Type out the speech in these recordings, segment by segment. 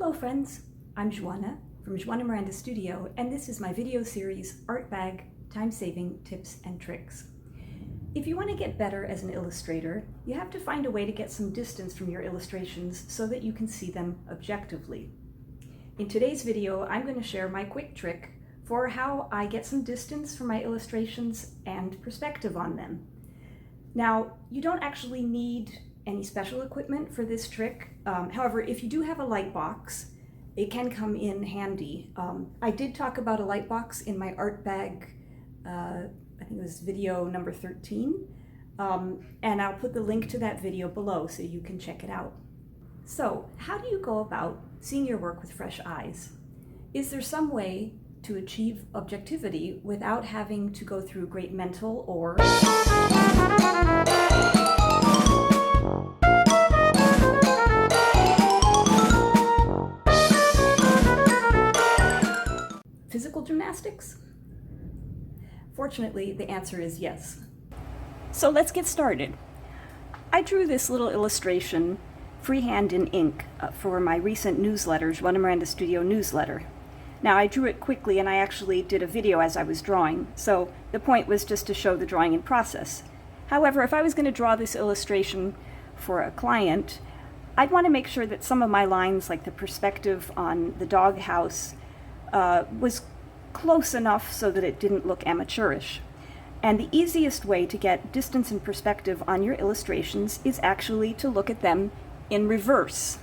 Hello friends, I'm Joana from Joana Miranda Studio, and this is my video series, Art Bag Time-Saving Tips and Tricks. If you want to get better as an illustrator, you have to find a way to get some distance from your illustrations so that you can see them objectively. In today's video, I'm going to share my quick trick for how I get some distance from my illustrations and perspective on them. Now, you don't actually need any special equipment for this trick. However, if you do have a light box, it can come in handy. I did talk about a light box in my art bag, I think it was video number 13, and I'll put the link to that video below so you can check it out. So, how do you go about seeing your work with fresh eyes? Is there some way to achieve objectivity without having to go through great mental or physical gymnastics? Fortunately, the answer is yes. So let's get started. I drew this little illustration freehand in ink for my recent newsletter, Joana Miranda Studio newsletter. Now, I drew it quickly and I actually did a video as I was drawing, so the point was just to show the drawing in process. However, if I was going to draw this illustration for a client, I'd want to make sure that some of my lines, like the perspective on the doghouse, was close enough so that it didn't look amateurish. And the easiest way to get distance and perspective on your illustrations is actually to look at them in reverse.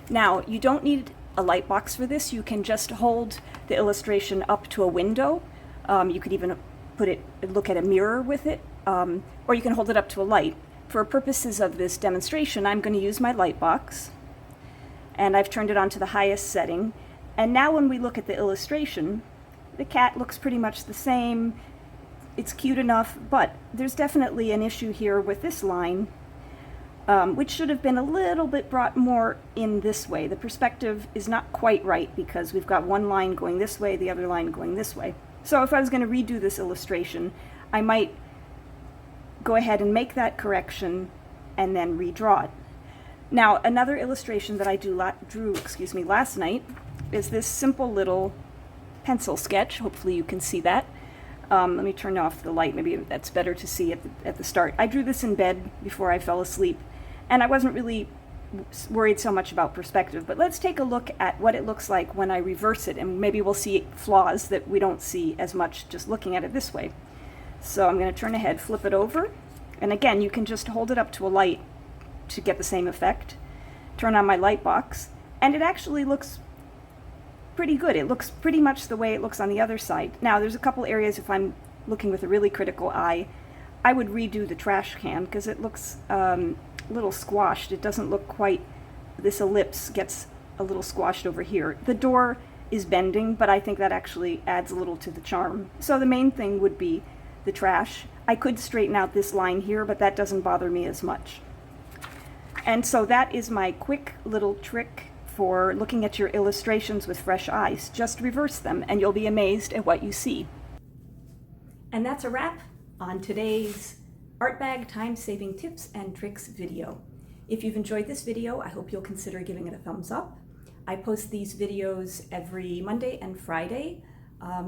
Now, you don't need a light box for this. You can just hold the illustration up to a window. You could even look at a mirror with it, or you can hold it up to a light. For purposes of this demonstration, I'm going to use my light box, and I've turned it on to the highest setting. And now when we look at the illustration, the cat looks pretty much the same. It's cute enough, but there's definitely an issue here with this line, which should have been a little bit brought more in this way. The perspective is not quite right because we've got one line going this way, the other line going this way. So if I was going to redo this illustration, I might go ahead and make that correction and then redraw it. Now, another illustration that I drew last night is this simple little pencil sketch. Hopefully you can see that. Let me turn off the light. Maybe that's better to see at the start. I drew this in bed before I fell asleep, and I wasn't really worried so much about perspective. But let's take a look at what it looks like when I reverse it, and maybe we'll see flaws that we don't see as much just looking at it this way. So I'm going to turn ahead, flip it over, and again, you can just hold it up to a light to get the same effect. Turn on my light box, and it actually looks pretty good. It looks pretty much the way it looks on the other side. Now, there's a couple areas, if I'm looking with a really critical eye, I would redo the trash can because it looks a little squashed. It doesn't look quite, this ellipse gets a little squashed over here. The door is bending, but I think that actually adds a little to the charm. So the main thing would be the trash. I could straighten out this line here, but that doesn't bother me as much. And so that is my quick little trick for looking at your illustrations with fresh eyes. Just reverse them and you'll be amazed at what you see. And that's a wrap on today's Art Bag Time-Saving Tips and Tricks video. If you've enjoyed this video, I hope you'll consider giving it a thumbs up. I post these videos every Monday and Friday,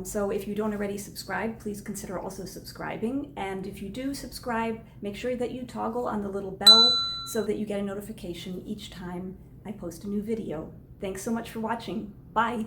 so if you don't already subscribe, please consider also subscribing. And if you do subscribe, make sure that you toggle on the little bell so that you get a notification each time I post a new video. Thanks so much for watching. Bye!